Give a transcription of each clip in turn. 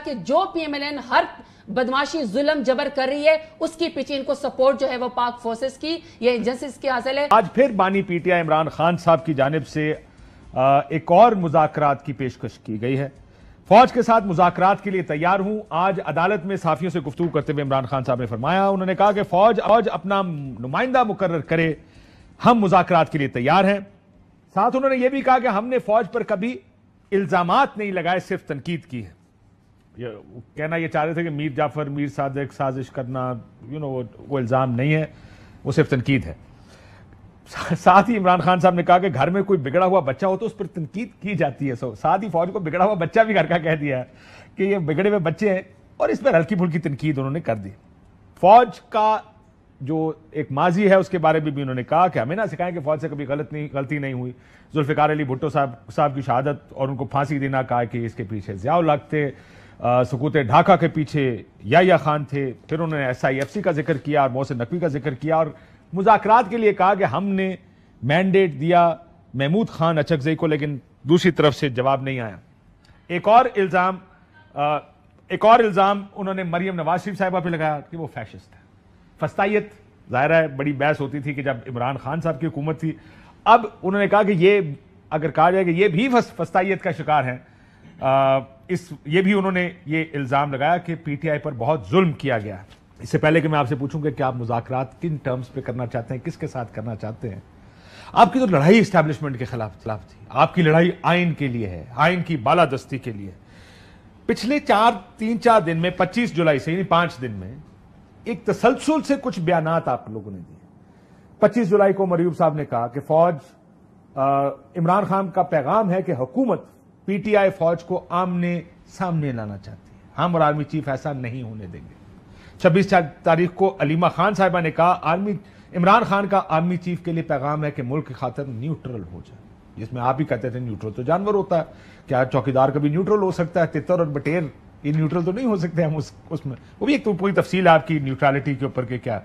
کہ جو P M L N ہر بدماشی ظلم جبر کر رہی ہے اس کی پیچھے ان کو سپورٹ جو ہے وہ پاک فورسز کی یہ انجسٹس کی حاصل ہے. آج پھر بانی P T I Imran Khan صاحب کی جانب سے ایک اور مذاکرات کی پیشکش کی گئی ہے. فوج کے ساتھ مذاکرات کے لیے تیار ہوں. آج عدالت میں صحافیوں سے گفتگو کرتے ہوئے عمران خان صاحب نے فرمایا, انہوں نے کہا کہ فوج اپنا نمائندہ مقرر کرے, ہم مذاکرات کے لیے تیار ہیں. ساتھ انہوں نے یہ بھی کہا کہ ہم نے فوج پر کبھی الزامات نہیں لگائے, صرف تنقید کی ہے. کہنا یہ چاہ رہے تھے کہ میر جعفر, میر صادق سازش کرنا وہ الزام نہیں ہے, وہ صرف تنقید ہے. ساتھ ہی عمران خان صاحب نے کہا کہ گھر میں کوئی بگڑا ہوا بچہ ہو تو اس پر تنقید کی جاتی ہے. ساتھ ہی فوج کو بگڑا ہوا بچہ بھی گھر کا کہہ دیا ہے کہ یہ بگڑے ہوئے بچے ہیں, اور اس پر ہلکی پھلکی تنقید انہوں نے کر دی. فوج کا جو ایک ماضی ہے اس کے بارے میں بھی انہوں نے کہا کہ ہمیں نہ سکھائیں کہ فوج سے کبھی غلطی نہیں ہوئی. ذوالفقار علی بھٹو صاحب کی شہادت اور ان کو پھانسی دینا, کہا کہ اس کے پیچھے ضیاء الحق تھے, سقوط ڈھاکہ کے پیچھے یحییٰ خان تھے. پھر انہوں نے ایس آئی ایف سی کا ذکر کیا اور محسن نقوی کا ذکر کیا, اور مذاکرات کے لیے کہا کہ ہم نے مینڈیٹ دیا محمود خان اچکزئی کو, لیکن دوسری طرف سے جواب نہیں آیا. ایک اور الزام انہوں نے مریم نواز شریف صاحبہ پہ لگایا کہ وہ فیشسٹ ہے. فسطائیت ظاہر ہے بڑی بحث ہوتی تھی کہ جب عمران خان صاحب کی حکومت تھی. اب انہوں نے کہا کہ یہ اگر کہا جائے کہ یہ بھی فسطائیت کا شکار ہیں, یہ بھی انہوں نے یہ الزام لگایا کہ پی ٹی آئی پر بہت ظلم کیا گیا. اس سے پہلے کہ میں آپ سے پوچھوں کہ آپ مذاکرات کن ٹرمز پہ کرنا چاہتے ہیں, کس کے ساتھ کرنا چاہتے ہیں. آپ کی تو لڑائی اسٹیبلشمنٹ کے خلاف تھی, آپ کی لڑائی آئین کے لیے ہے, آئین کی بالادستی کے لیے. پچھلے 3-4 دن میں 25 جولائی سے یعنی 5 دن میں ایک تسلسل سے کچھ بیانات آپ لوگوں نے دیے. 25 جولائی کو عمر ایوب صاحب نے کہا کہ فوج عمران خان کا پیغام ہے کہ حکومت پی ٹی آئی فوج کو آمنے سامنے لانا چاہتی ہے, ہم اور آرمی چیف ایسا نہیں ہونے دیں گے. 26 تاریخ کو علیمہ خان صاحبہ نے کہا عمران خان کا آرمی چیف کے لیے پیغام ہے کہ ملک کی خاطر نیوٹرل ہو جائے, جس میں آپ ہی کہتے تھے نیوٹرل تو جانور ہوتا ہے, کیا چوکیدار کبھی نیوٹرل ہو سکتا ہے؟ تتر اور بٹیر یہ نیوٹرل تو نہیں ہو سکتے ہم اس میں. وہ بھی ایک تو پوری تفصیل ہے آپ کی نیوٹرالٹی کے اوپر کہ کیا.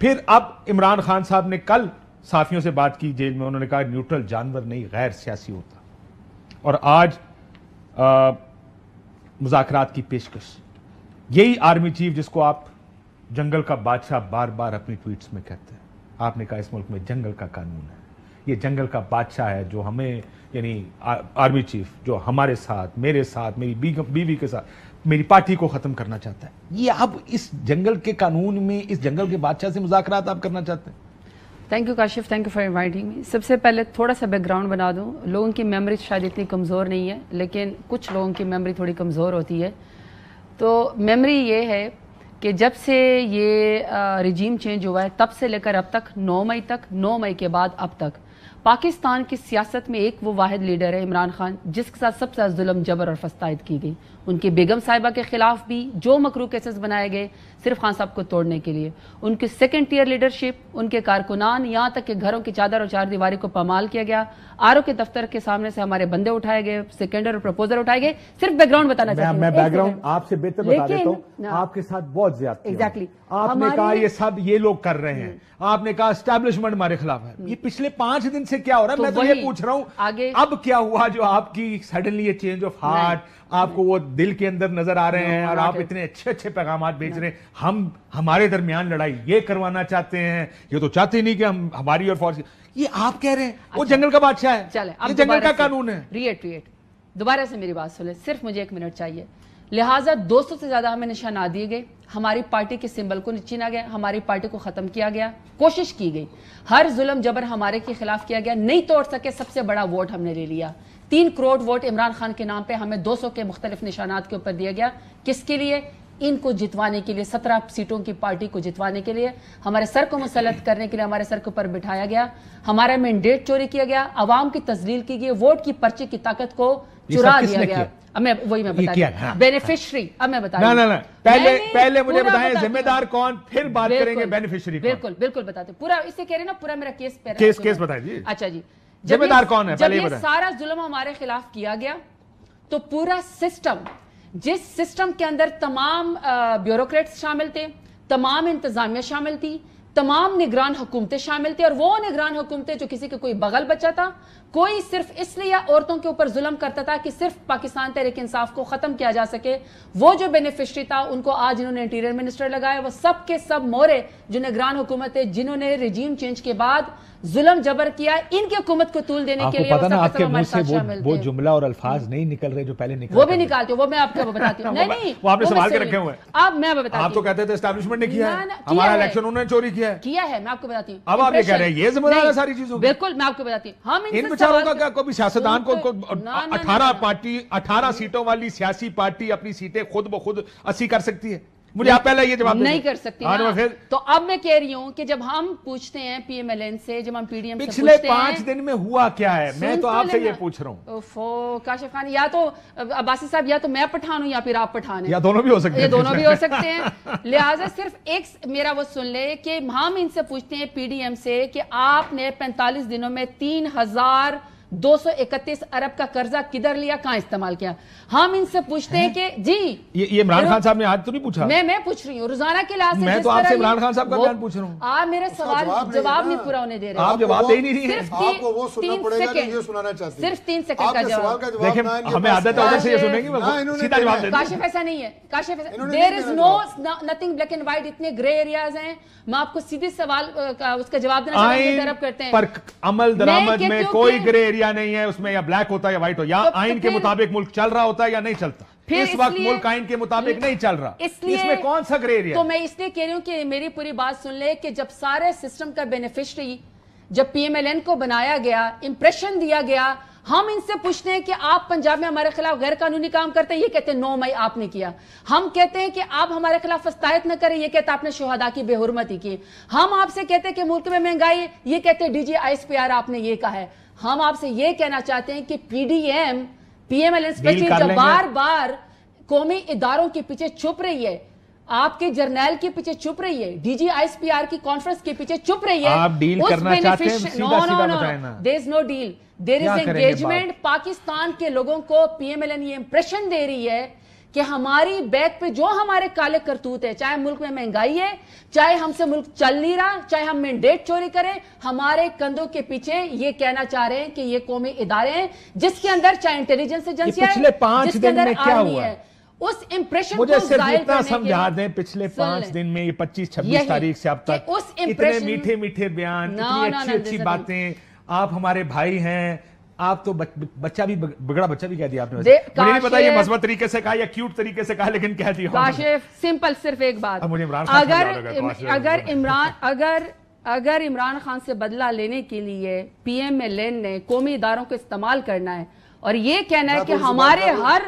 پھر اب عمران خان صاحب نے کل صحافیوں سے بات کی جیل میں, انہوں نے کہا نیوٹرل جانور نہیں غیر سیاسی ہوتا. اور آج مذاکرات کی پیشکش, یہی آرمی چیف جس کو آپ جنگل کا بادشاہ بار بار اپنی ٹویٹس میں کہتے ہیں, آپ نے کہا اس ملک میں جنگل کا قانون ہے, یہ جنگل کا بادشاہ ہے جو ہمیں یعنی آرمی چیف جو ہمارے ساتھ, میرے ساتھ, میری بیوی کے ساتھ, میری پارٹی کو ختم کرنا چاہتا ہے. یہ اب اس جنگل کے قانون میں اس جنگل کے بادشاہ سے مذاکرات آپ کرنا چاہتے ہیں؟ Thank you Kashif, thank you for inviting me. سب سے پہلے تھوڑا سا بیک گراؤنڈ بنا دوں. لوگوں کی میموری شاید اتنی کمزور نہیں ہے, لیکن کچھ لوگوں کی میموری تھوڑی کمزور ہوتی ہے. تو میموری یہ ہے کہ جب سے یہ رجیم چینج ہوا ہے تب سے لے کر اب تک 9 مئی تک, 9 مئی کے بعد اب تک پاکستان کی سیاست میں ایک وہ واحد لیڈر ہے عمران خان جس کے ساتھ سب سے ظلم جبر اور فسطائیت کی گئی. ان کی بیگم صاحبہ کے خلاف بھی جو مکروہ کیسز بنائے گئے صرف خان صاحب کو توڑنے کے لیے, ان کی سیکنڈ ٹیئر لیڈرشپ, ان کے کارکنان, یہاں تک کہ گھروں کی چادر اور چار دیواری کو پامال کیا گیا. آرو کے دفتر کے سامنے سے ہمارے بندے اٹھائے گئے, سیکنڈر اور پروپوزر اٹھائے گئے. صرف بیک گراؤنڈ بتانا چاہتی ہوں. میں بیک گراؤنڈ آپ سے بہتر بتا دیتا ہوں. آپ کے ساتھ بہت زیادتی ایگزیکٹلی آپ نے کہا یہ سب یہ لوگ کر رہے ہیں, آپ نے کہا اسٹیبلشمنٹ ہمارے خلاف ہے. یہ پچھلے 5 دن سے کیا ہو رہا ہے, میں تو یہ پوچھ رہا ہوں اب کیا ہوا جو آپ کی سڈنلی یہ چینج آف ہارٹ, آپ کو وہ دل کے اندر نظر آ رہے ہیں اور آپ اتنے اچھے پیغامات بھیج رہے ہیں. ہمارے درمیان لڑائی یہ کروانا چاہتے ہیں, یہ تو چاہتے نہیں کہ ہماری اور فوج, یہ آپ کہہ رہے ہیں وہ جنگل کا بادشاہ ہے, یہ جنگل کا قانون ہے. ریٹ دوبارہ سے میری بات سنیں, صرف مجھے 1 منٹ چاہیے. لہٰذا 200 سے زیادہ ہمیں نشانات دیے گئے, ہماری پارٹی کے سمبل کو چھینا گیا, ہماری پارٹی کو ختم کیا گیا, کوشش کی گئی, ہر ظلم جبر ہمارے کے خلاف کیا گیا, نہیں توڑ سکے. سب سے بڑا ووٹ ہم نے لے لیا, 3 کروڑ ووٹ عمران خان کے نام پہ ہمیں 200 کے مختلف نشانات کے اوپر دیا گیا. کس کے لیے؟ ان کو جتوانے کے لیے, 17 سیٹوں کی پارٹی کو جتوانے کے لیے, ہمارے سر کو مسلط کرنے کے لیے ہمارے سر کے اوپر بٹھایا گیا, ہمارا مینڈیٹ چوری کیا گیا, عوام کی تذلیل کی گئی, ووٹ کی پرچی کی طاقت کو چرا دیا گیا. اب میں بتا دوں بینیفیشری, اب میں بتا دوں پہلے مجھے بتائیں ذمہ دار کون, پھر بات کریں گے بینیفیشری. بالکل بتاتے, پورا اس سے کہہ رہے نا, پورا میرا کیس بتائیں جی. اچھا جی, ذمہ دار کون ہے جب یہ سارا ظلم ہمارے خلاف کیا گیا تو پورا سسٹم, جس سسٹم کے اندر تمام بیوروکریٹس شامل تھے, تمام انتظامیہ شامل تھی, तमाम निगरान हुकूमतें शामिल थी, और वो निगरान हुकूमतें जो किसी का कोई बगल बच्चा था, कोई सिर्फ इसलिए औरतों के ऊपर जुल्म करता था कि सिर्फ पाकिस्तान तहरीक इंसाफ को खत्म किया जा सके, वो जो बेनिफिशरी था उनको आज इन्होंने इंटीरियर मिनिस्टर लगाया। वो सब के सब मोरे जो निगरान हुकूमत है, जिन्होंने रिजीम चेंज के बाद जुल्म जबर किया, इनकी हुकूमत को तूल देने के लिए पता ना आपके मुंह से वो जुमला और अल्फाज नहीं निकल रहे जो पहले निकल, वो भी निकालते हो, वो मैं आपको बताती हूँ। नहीं, वो आपने संभाल के रखे हुए हैं। अब मैं बताती हूँ, आप तो कहते थे एस्टैब्लिशमेंट ने किया है, हमारा इलेक्शन उन्होंने चोरी किया है, मैं आपको बताती हूँ। अब आप ये कह रहे हैं ये जिम्मेदार है सारी चीजों। बिल्कुल, मैं आपको बताती हूँ। हम इन बेचारों का क्या, कोई सियासतदान को 18 सीटों वाली सियासी पार्टी अपनी सीटें खुद ब खुद 80 कर सकती है? मुझे आप पहले ये जवाब नहीं कर सकती ना। तो अब मैं कह रही हूँ कि जब हम पूछते हैं पीएमएलएन से, जब हम पीडीएम से पिछले 5 दिन में हुआ क्या है, मैं तो आपसे ये पूछ रहा हूँ। ओफो काशिफ खान, या तो अब्बासी साहब, या तो मैं पठान हूँ या फिर आप पठान हैं, या दोनों भी हो सकते हैं, ये दोनों भी हो सकते हैं। लिहाजा सिर्फ एक मेरा वो सुन ले कि हम इनसे पूछते हैं पीडीएम से कि आपने 45 दिनों में 3,231 अरब का कर्जा किधर लिया, कहां इस्तेमाल किया। हम इनसे पूछते हैं कि जी ये इमरान खान साहब ने आज तो नहीं पूछा, मैं पूछ रही हूँ रोजाना के लास्ट, मैं तो आपसे इमरान खान साहब का बयान पूछ रहा हूँ। आप मेरे सवाल जवाब नहीं पूरा होने दे रहे, आप जवाब दे ही नहीं रही हैं। आपको वो सुनना पड़ेगा जो ये सुनाना चाहते हैं। सिर्फ 3 सेकंड का जवाब। देखिए हमें आदत है उधर से ये सुनेंगे, सीधा जवाब दें। काशिफ ऐसा नहीं है, Kashif there is no nothing black and white, इतने ग्रे एरियाज हैं। मैं आपको सीधे सवाल का उसका जवाब देना चाहता हूं, तरफ करते हैं पर अमल दरामद में कोई ग्रे एरिया नहीं है, उसमें या ब्लैक होता है या व्हाइट हो, या आइन के मुताबिक मुल्क चल रहा होता है या नहीं चलता। इस वक्त मुल्क आइन के मुताबिक नहीं चल रहा, इसमें कौन सा ग्रे एरिया? तो मैं इसलिए कह रही हूं कि मेरी पूरी बात सुन ले कि जब सारे सिस्टम का बेनिफिशियरी, जब पीएमएलएन को बनाया गया, इंप्रेशन दिया गया, हम इनसे पूछते हैं कि आप पंजाब में हमारे खिलाफ गैर कानूनी काम करते हैं, ये कहते हैं 9 मई आपने किया। हम कहते हैं कि आप हमारे खिलाफ फस्तायत न करें, ये कहते हैं आपने शोहदा की बेहुरमती की। हम आपसे कहते हैं कि मुल्क में महंगाई, ये कहते हैं डीजी आईएसपीआर आपने ये कहा है। हम आपसे ये कहना चाहते हैं कि पीडीएम पीएमएलएन स्पेशली जो बार बार कौमी इदारों के पीछे छुप रही है, आपके जर्नैल के पीछे चुप रही है, डीजी आईएसपीआर की कॉन्फ्रेंस के पीछे चुप रही है। आप डील करना चाहते हैं, सीधा बताएं ना। There is no deal, there is engagement. Pakistan के लोगों को पीएमएलएन ये इंप्रेशन दे रही है कि हमारी बैक पे जो हमारे काले करतूत है, चाहे मुल्क में महंगाई है, चाहे हमसे मुल्क चल नहीं रहा, चाहे हम मैंडेट चोरी करें, हमारे कंधों के पीछे ये कहना चाह रहे हैं कि ये कौमी इदारे हैं जिसके अंदर चाहे इंटेलिजेंस एजेंसी है, पिछले 5 दिन में क्या हुआ है, उस इंप्रेशन मुझे सिर्फ इतना समझा दें। पिछले 5 दिन में ये 25-26 तारीख से अब तक इतने मीठे मीठे बयान, इतनी अच्छी अच्छी बातें, आप हमारे भाई हैं, आप तो बच्चा भी बगड़ा बच्चा भी कह दिया आपने। मुझे नहीं पता ये मजबूत तरीके से कहा या क्यूट तरीके से कहा, लेकिन कह दिया। काशिफ सिंपल सिर्फ एक बात, मुझे इमरान अगर इमरान खान से बदला लेने के लिए पीएमएलएन ने कौमी इदारों को इस्तेमाल करना है और ये कहना है कि हमारे हर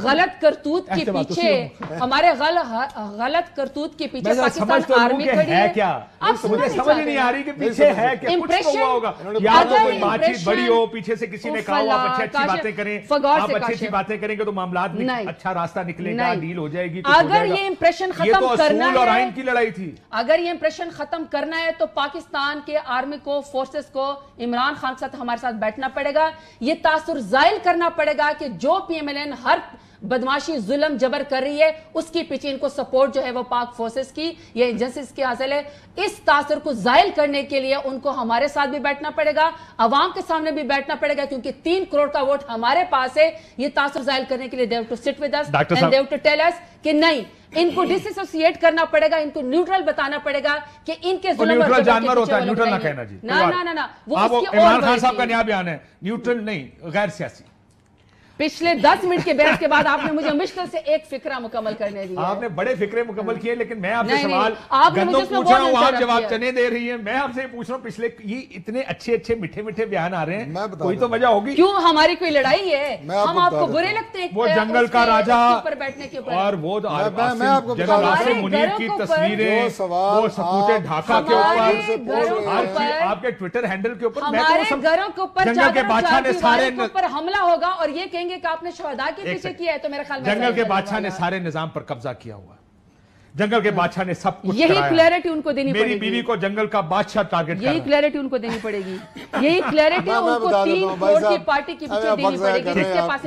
गलत करतूत के पीछे, हमारे गलत करतूत के पीछे पाकिस्तान आर्मी खड़ी है क्या? मुझे समझ नहीं आ रही कि पीछे है क्या, कुछ हुआ होगा, या तो कोई बातचीत बड़ी हो, पीछे से किसी ने कहा आप अच्छी अच्छी बातें करें, आप अच्छी अच्छी बातें करेंगे तो मामला अच्छा रास्ता निकलेगा, डील हो जाएगी। अगर ये इंप्रेशन खत्म करना है, और आइन की लड़ाई थी, अगर ये इंप्रेशन खत्म करना है तो पाकिस्तान के आर्मी को, फोर्सेस को इमरान खान के साथ हमारे साथ बैठना पड़ेगा। ये तासुर जाहिर करना पड़ेगा कि जो पीएमएलएन हर बदमाशी जुल्म जबर कर रही है, उसके पीछे इनको सपोर्ट जो है वो पाक फोर्सेस की या एजेंसीज की हासिल है। इस तासर को जाहिर करने के लिए उनको हमारे साथ भी बैठना पड़ेगा, अवाम के सामने भी बैठना पड़ेगा, क्योंकि 3 करोड़ का वोट हमारे पास है। ये तासर जाहिर करने के लिए they have to sit with us and they have to tell us कि नहीं, इनको डिसएसोसिएट करना पड़ेगा, इनको न्यूट्रल बताना पड़ेगा कि इनके न्यूट्रल जानवर होता है, न्यूट्रल ना कहना जी। ना वो इमरान खान साहब का नया बयान है, न्यूट्रल नहीं गैर सियासी। पिछले 10 मिनट के बहस के बाद आपने मुझे मुश्किल से एक फिक्रा मुकम्मल करने दिया। आपने बड़े फिक्रे मुकम्मल किए, लेकिन मैं आपसे सवाल गंदम पूछ रहा हूँ, आप जवाब चने दे रही हैं। मैं आपसे पूछ रहा हूँ, पिछले ये इतने अच्छे अच्छे मीठे मीठे बयान आ रहे हैं, कोई तो वजह होगी। क्यों हमारी कोई लड़ाई है? हम आपको बुरे लगते हैं? वो जंगल का राजा पर बैठने के ऊपर, और वो मुनीर की तस्वीरें, वो सपूते ढाका के ऊपर, आपके ट्विटर हैंडल के ऊपर, हमारे घरों के ऊपर जंगल के बादशाह ने सारे ऊपर हमला होगा और ये कहेंगे कि आपने शहदा के पीछे किया है, तो मेरे ख्याल में जंगल के बादशाह ने सारे निजाम पर कब्जा किया हुआ, जंगल के बादशाह ने सब कुछ यही क्लैरिटी उनको देनी पड़ेगी। मेरी बीवी को जंगल का बादशाह टारगेट यही क्लैरिटी उनको देनी पड़ेगी, यही क्लैरिटी उनको 3 करोड़ की पार्टी के पीछे देनी पड़ेगी, जिसके पास